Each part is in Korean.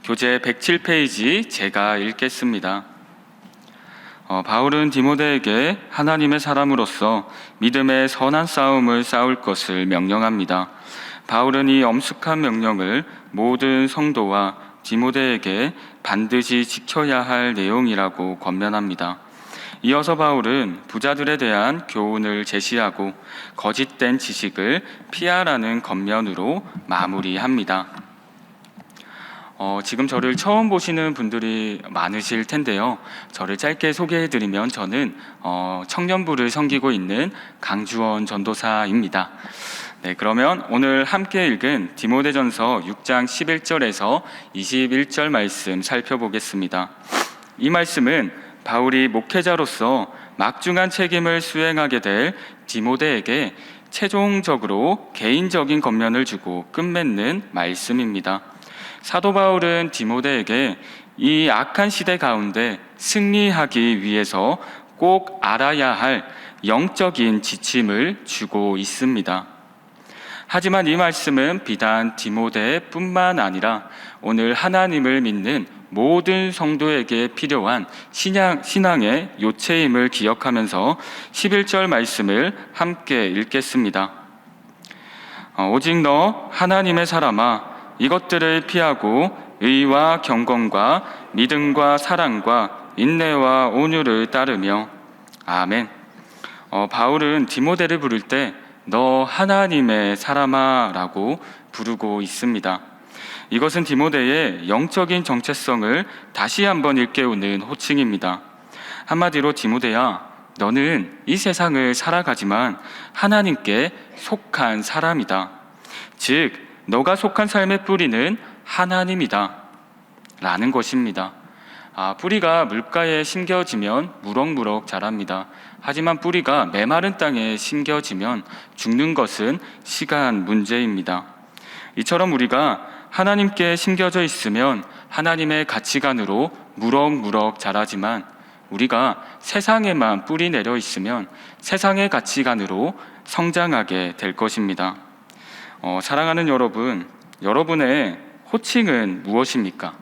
교재 107페이지 제가 읽겠습니다. 바울은 디모데에게 하나님의 사람으로서 믿음의 선한 싸움을 싸울 것을 명령합니다. 바울은 이 엄숙한 명령을 모든 성도와 디모데에게 반드시 지켜야 할 내용이라고 권면합니다. 이어서 바울은 부자들에 대한 교훈을 제시하고 거짓된 지식을 피하라는 권면으로 마무리합니다. 지금 저를 처음 보시는 분들이 많으실 텐데요. 저를 짧게 소개해드리면 저는 청년부를 섬기고 있는 강주원 전도사입니다. 네, 그러면 오늘 함께 읽은 디모데전서 6장 11절에서 21절 말씀 살펴보겠습니다. 이 말씀은 바울이 목회자로서 막중한 책임을 수행하게 될 디모데에게 최종적으로 개인적인 권면을 주고 끝맺는 말씀입니다. 사도 바울은 디모데에게 이 악한 시대 가운데 승리하기 위해서 꼭 알아야 할 영적인 지침을 주고 있습니다. 하지만 이 말씀은 비단 디모데뿐만 아니라 오늘 하나님을 믿는 모든 성도에게 필요한 신앙의 요체임을 기억하면서 11절 말씀을 함께 읽겠습니다. 오직 너 하나님의 사람아, 이것들을 피하고 의와 경건과 믿음과 사랑과 인내와 온유를 따르며. 아멘. 바울은 디모데를 부를 때 너 하나님의 사람아 라고 부르고 있습니다. 이것은 디모데의 영적인 정체성을 다시 한번 일깨우는 호칭입니다. 한마디로 디모데야, 너는 이 세상을 살아가지만 하나님께 속한 사람이다. 즉 너가 속한 삶의 뿌리는 하나님이다 라는 것입니다. 뿌리가 물가에 심겨지면 무럭무럭 자랍니다. 하지만 뿌리가 메마른 땅에 심겨지면 죽는 것은 시간 문제입니다. 이처럼 우리가 하나님께 심겨져 있으면 하나님의 가치관으로 무럭무럭 자라지만 우리가 세상에만 뿌리 내려 있으면 세상의 가치관으로 성장하게 될 것입니다. 사랑하는 여러분, 여러분의 호칭은 무엇입니까?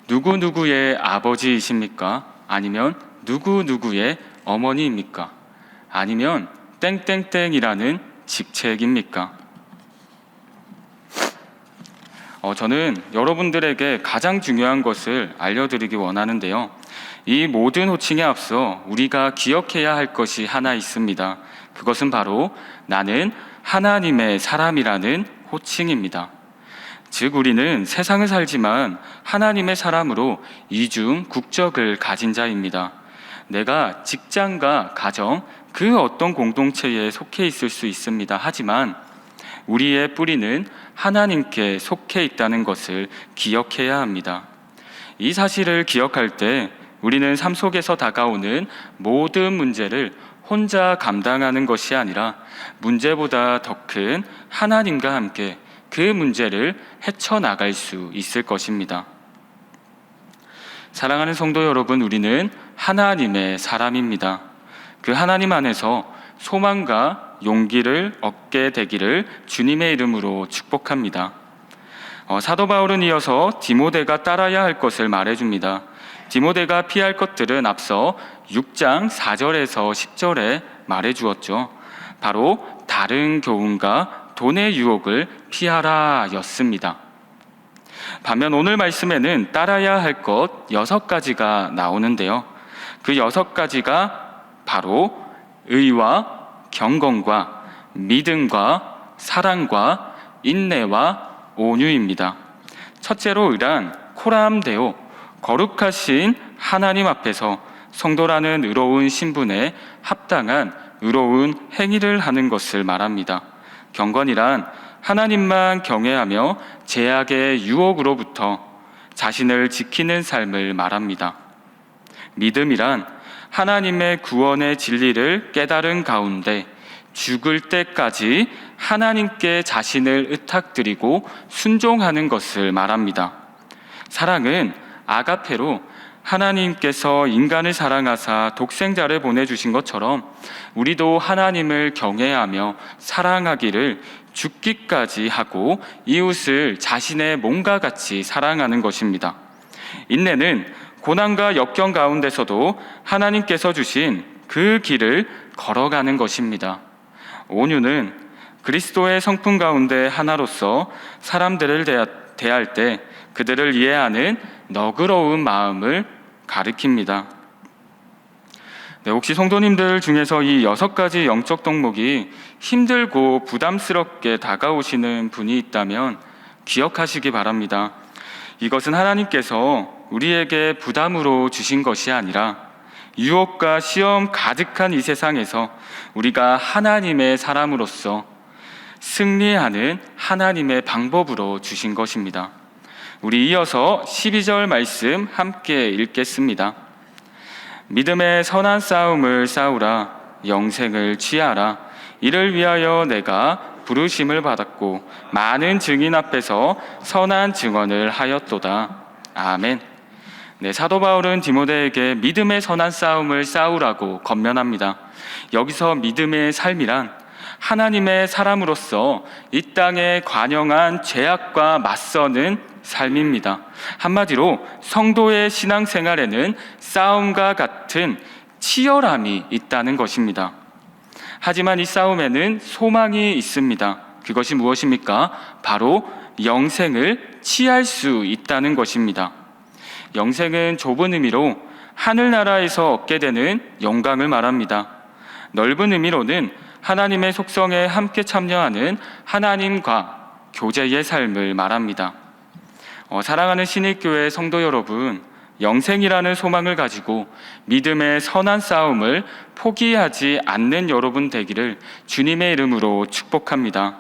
누구누구의 아버지이십니까? 아니면 누구누구의 어머니입니까? 아니면 땡땡땡이라는 직책입니까? 저는 여러분들에게 가장 중요한 것을 알려드리기 원하는데요. 이 모든 호칭에 앞서 우리가 기억해야 할 것이 하나 있습니다. 그것은 바로 나는 하나님의 사람이라는 호칭입니다. 즉 우리는 세상을 살지만 하나님의 사람으로 이중 국적을 가진 자입니다. 내가 직장과 가정 그 어떤 공동체에 속해 있을 수 있습니다. 하지만 우리의 뿌리는 하나님께 속해 있다는 것을 기억해야 합니다. 이 사실을 기억할 때 우리는 삶 속에서 다가오는 모든 문제를 혼자 감당하는 것이 아니라 문제보다 더 큰 하나님과 함께 그 문제를 헤쳐나갈 수 있을 것입니다. 사랑하는 성도 여러분, 우리는 하나님의 사람입니다. 그 하나님 안에서 소망과 용기를 얻게 되기를 주님의 이름으로 축복합니다. 사도 바울은 이어서 디모데가 따라야 할 것을 말해줍니다. 디모데가 피할 것들은 앞서 6장 4절에서 10절에 말해주었죠. 바로 다른 교훈과 돈의 유혹을 피하라 였습니다. 반면 오늘 말씀에는 따라야 할 것 6가지가 나오는데요. 그 6가지가 바로 의와 경건과 믿음과 사랑과 인내와 온유입니다. 첫째로 의란 코람데오, 거룩하신 하나님 앞에서 성도라는 의로운 신분에 합당한 의로운 행위를 하는 것을 말합니다. 경건이란 하나님만 경외하며 죄악의 유혹으로부터 자신을 지키는 삶을 말합니다. 믿음이란 하나님의 구원의 진리를 깨달은 가운데 죽을 때까지 하나님께 자신을 의탁드리고 순종하는 것을 말합니다. 사랑은 아가페로 하나님께서 인간을 사랑하사 독생자를 보내주신 것처럼 우리도 하나님을 경외하며 사랑하기를 죽기까지 하고 이웃을 자신의 몸과 같이 사랑하는 것입니다. 인내는 고난과 역경 가운데서도 하나님께서 주신 그 길을 걸어가는 것입니다. 온유는 그리스도의 성품 가운데 하나로서 사람들을 대할 때 그들을 이해하는 너그러운 마음을 가리킵니다. 네, 혹시 성도님들 중에서 이 6가지 영적 덕목이 힘들고 부담스럽게 다가오시는 분이 있다면 기억하시기 바랍니다. 이것은 하나님께서 우리에게 부담으로 주신 것이 아니라 유혹과 시험 가득한 이 세상에서 우리가 하나님의 사람으로서 승리하는 하나님의 방법으로 주신 것입니다. 우리 이어서 12절 말씀 함께 읽겠습니다. 믿음의 선한 싸움을 싸우라. 영생을 취하라. 이를 위하여 내가 부르심을 받았고 많은 증인 앞에서 선한 증언을 하였도다. 아멘. 네, 사도 바울은 디모데에게 믿음의 선한 싸움을 싸우라고 권면합니다. 여기서 믿음의 삶이란 하나님의 사람으로서 이 땅에 관영한 죄악과 맞서는 삶입니다. 한마디로 성도의 신앙생활에는 싸움과 같은 치열함이 있다는 것입니다. 하지만 이 싸움에는 소망이 있습니다. 그것이 무엇입니까? 바로 영생을 취할 수 있다는 것입니다. 영생은 좁은 의미로 하늘나라에서 얻게 되는 영광을 말합니다. 넓은 의미로는 하나님의 속성에 함께 참여하는 하나님과 교제의 삶을 말합니다. 사랑하는 신일교회 성도 여러분, 영생이라는 소망을 가지고 믿음의 선한 싸움을 포기하지 않는 여러분 되기를 주님의 이름으로 축복합니다.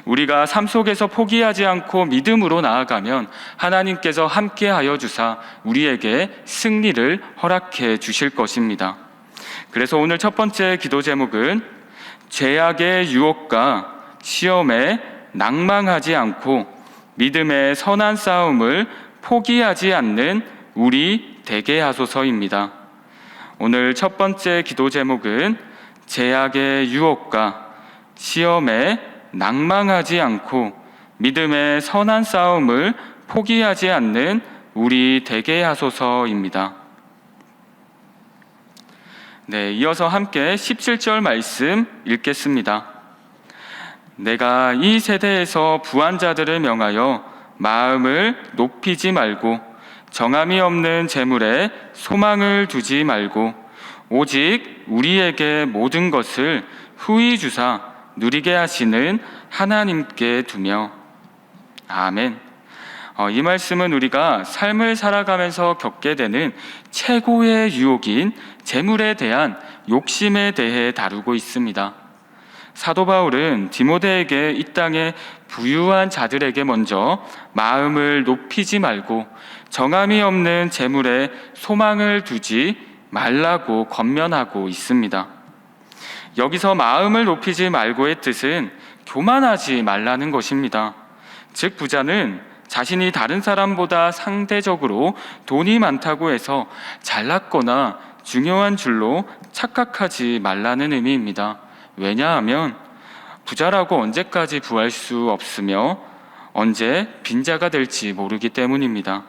우리가 삶 속에서 포기하지 않고 믿음으로 나아가면 하나님께서 함께하여 주사 우리에게 승리를 허락해 주실 것입니다. 그래서 오늘 첫 번째 기도 제목은 죄악의 유혹과 시험에 낭망하지 않고 믿음의 선한 싸움을 포기하지 않는 우리 되게 하소서입니다. 오늘 첫 번째 기도 제목은 죄악의 유혹과 시험에 낭망하지 않고 믿음의 선한 싸움을 포기하지 않는 우리 되게 하소서입니다. 네, 이어서 함께 17절 말씀 읽겠습니다. 내가 이 세대에서 부한 자들을 명하여 마음을 높이지 말고 정함이 없는 재물에 소망을 두지 말고 오직 우리에게 모든 것을 후히 주사 누리게 하시는 하나님께 두며. 아멘. 이 말씀은 우리가 삶을 살아가면서 겪게 되는 최고의 유혹인 재물에 대한 욕심에 대해 다루고 있습니다. 사도 바울은 디모데에게 이 땅의 부유한 자들에게 먼저 마음을 높이지 말고 정함이 없는 재물에 소망을 두지 말라고 권면하고 있습니다. 여기서 마음을 높이지 말고의 뜻은 교만하지 말라는 것입니다. 즉 부자는 자신이 다른 사람보다 상대적으로 돈이 많다고 해서 잘났거나 중요한 줄로 착각하지 말라는 의미입니다. 왜냐하면 부자라고 언제까지 부할 수 없으며 언제 빈자가 될지 모르기 때문입니다.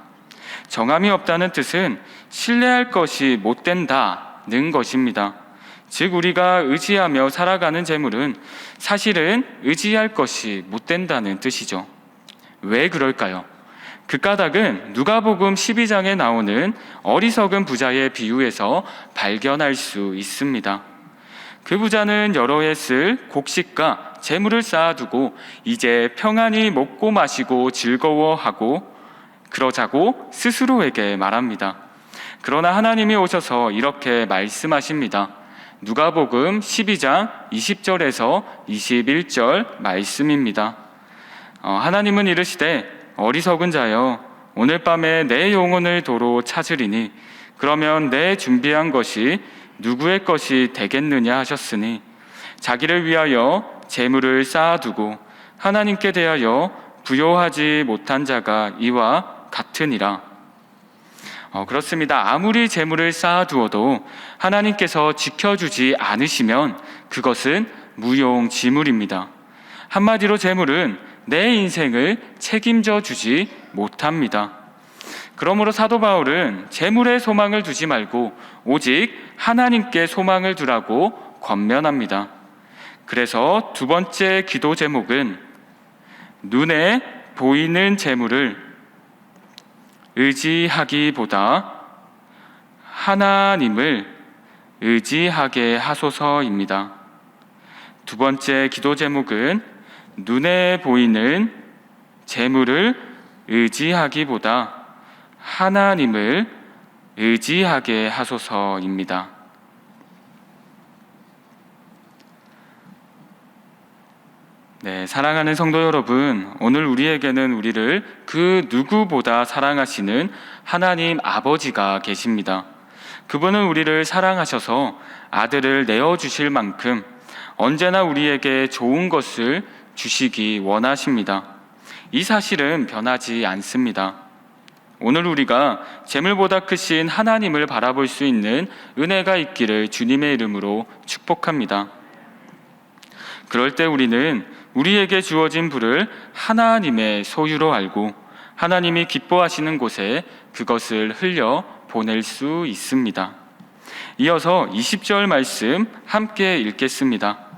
정함이 없다는 뜻은 신뢰할 것이 못 된다는 것입니다. 즉 우리가 의지하며 살아가는 재물은 사실은 의지할 것이 못 된다는 뜻이죠. 왜 그럴까요? 그 까닭은 누가복음 12장에 나오는 어리석은 부자의 비유에서 발견할 수 있습니다. 그 부자는 여러 해 쓸 곡식과 재물을 쌓아두고 이제 평안히 먹고 마시고 즐거워하고 그러자고 스스로에게 말합니다. 그러나 하나님이 오셔서 이렇게 말씀하십니다. 누가복음 12장 20절에서 21절 말씀입니다. 하나님은 이르시되 어리석은 자여 오늘 밤에 내 영혼을 도로 찾으리니 그러면 내 준비한 것이 누구의 것이 되겠느냐 하셨으니 자기를 위하여 재물을 쌓아두고 하나님께 대하여 부요하지 못한 자가 이와 같으니라. 그렇습니다. 아무리 재물을 쌓아두어도 하나님께서 지켜주지 않으시면 그것은 무용지물입니다. 한마디로 재물은 내 인생을 책임져 주지 못합니다. 그러므로 사도 바울은 재물에 소망을 두지 말고 오직 하나님께 소망을 두라고 권면합니다. 그래서 두 번째 기도 제목은 눈에 보이는 재물을 의지하기보다 하나님을 의지하게 하소서입니다. 두 번째 기도 제목은 눈에 보이는 재물을 의지하기보다 하나님을 의지하게 하소서입니다. 네, 사랑하는 성도 여러분, 오늘 우리에게는 우리를 그 누구보다 사랑하시는 하나님 아버지가 계십니다. 그분은 우리를 사랑하셔서 아들을 내어주실 만큼 언제나 우리에게 좋은 것을 주시기 원하십니다. 이 사실은 변하지 않습니다. 오늘 우리가 재물보다 크신 하나님을 바라볼 수 있는 은혜가 있기를 주님의 이름으로 축복합니다. 그럴 때 우리는 우리에게 주어진 부를 하나님의 소유로 알고 하나님이 기뻐하시는 곳에 그것을 흘려 보낼 수 있습니다. 이어서 20절 말씀 함께 읽겠습니다.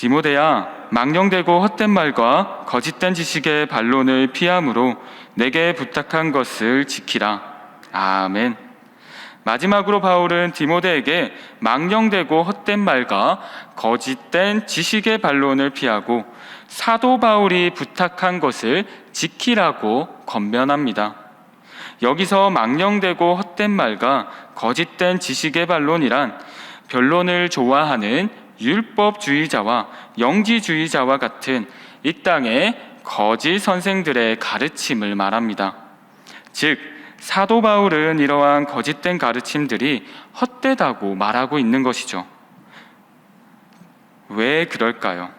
디모데야, 망령되고 헛된 말과 거짓된 지식의 반론을 피함으로 내게 부탁한 것을 지키라. 아멘. 마지막으로 바울은 디모데에게 망령되고 헛된 말과 거짓된 지식의 반론을 피하고 사도 바울이 부탁한 것을 지키라고 권면합니다. 여기서 망령되고 헛된 말과 거짓된 지식의 반론이란 변론을 좋아하는 율법주의자와 영지주의자와 같은 이 땅의 거짓 선생들의 가르침을 말합니다. 즉, 사도 바울은 이러한 거짓된 가르침들이 헛되다고 말하고 있는 것이죠. 왜 그럴까요?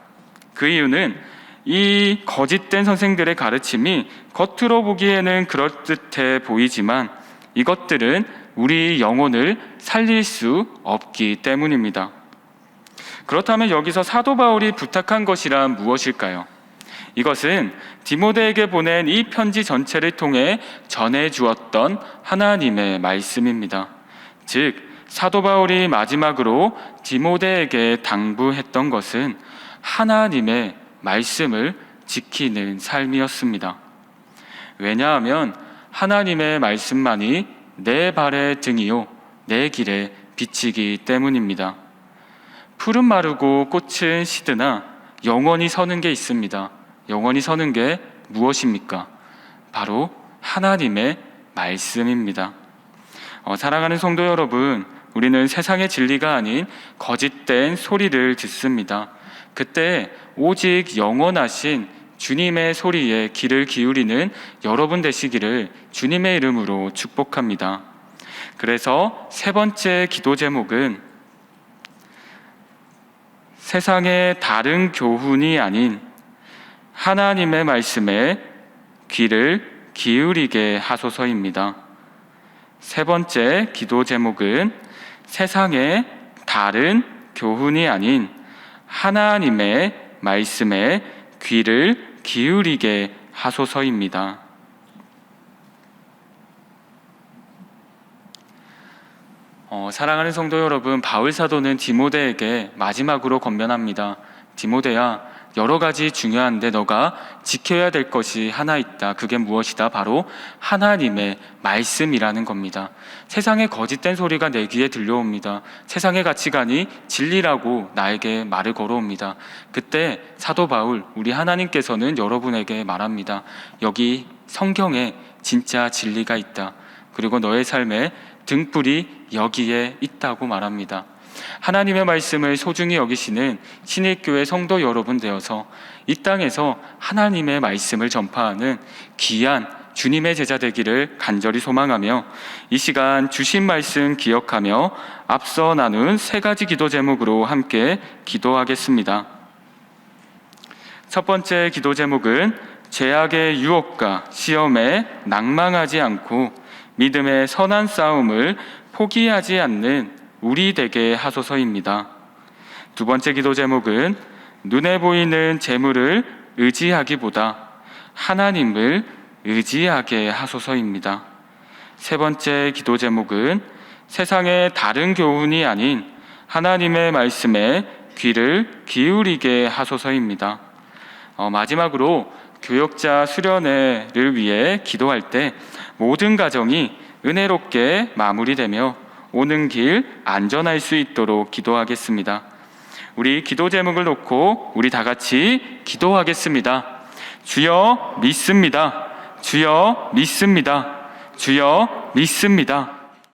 그 이유는 이 거짓된 선생들의 가르침이 겉으로 보기에는 그럴듯해 보이지만 이것들은 우리 영혼을 살릴 수 없기 때문입니다. 그렇다면 여기서 사도 바울이 부탁한 것이란 무엇일까요? 이것은 디모데에게 보낸 이 편지 전체를 통해 전해주었던 하나님의 말씀입니다. 즉, 사도 바울이 마지막으로 디모데에게 당부했던 것은 하나님의 말씀을 지키는 삶이었습니다. 왜냐하면 하나님의 말씀만이 내 발의 등이요 내 길의 빛이기 때문입니다. 풀은 마르고 꽃은 시드나 영원히 서는 게 있습니다. 영원히 서는 게 무엇입니까? 바로 하나님의 말씀입니다. 사랑하는 성도 여러분, 우리는 세상의 진리가 아닌 거짓된 소리를 듣습니다. 그때 오직 영원하신 주님의 소리에 귀를 기울이는 여러분 되시기를 주님의 이름으로 축복합니다. 그래서 세 번째 기도 제목은 세상의 다른 교훈이 아닌 하나님의 말씀에 귀를 기울이게 하소서입니다. 세 번째 기도 제목은 세상의 다른 교훈이 아닌 하나님의 말씀에 귀를 기울이게 하소서입니다. 사랑하는 성도 여러분, 바울 사도는 디모데에게 마지막으로 권면합니다. 디모데야, 여러 가지 중요한데 너가 지켜야 될 것이 하나 있다. 그게 무엇이다? 바로 하나님의 말씀이라는 겁니다. 세상의 거짓된 소리가 내 귀에 들려옵니다. 세상의 가치관이 진리라고 나에게 말을 걸어옵니다. 그때 사도 바울, 우리 하나님께서는 여러분에게 말합니다. 여기 성경에 진짜 진리가 있다. 그리고 너의 삶에 등불이 여기에 있다고 말합니다. 하나님의 말씀을 소중히 여기시는 신일교회 성도 여러분 되어서 이 땅에서 하나님의 말씀을 전파하는 귀한 주님의 제자 되기를 간절히 소망하며 이 시간 주신 말씀 기억하며 앞서 나눈 세 가지 기도 제목으로 함께 기도하겠습니다. 첫 번째 기도 제목은 죄악의 유혹과 시험에 낭망하지 않고 믿음의 선한 싸움을 포기하지 않는 우리 되게 하소서입니다. 두 번째 기도 제목은 눈에 보이는 재물을 의지하기보다 하나님을 의지하게 하소서입니다. 세 번째 기도 제목은 세상의 다른 교훈이 아닌 하나님의 말씀에 귀를 기울이게 하소서입니다. 마지막으로 교역자 수련회를 위해 기도할 때 모든 가정이 은혜롭게 마무리되며 오는 길 안전할 수 있도록 기도하겠습니다. 우리 기도 제목을 놓고 우리 다 같이 기도하겠습니다. 주여 믿습니다. 주여 믿습니다. 주여 믿습니다.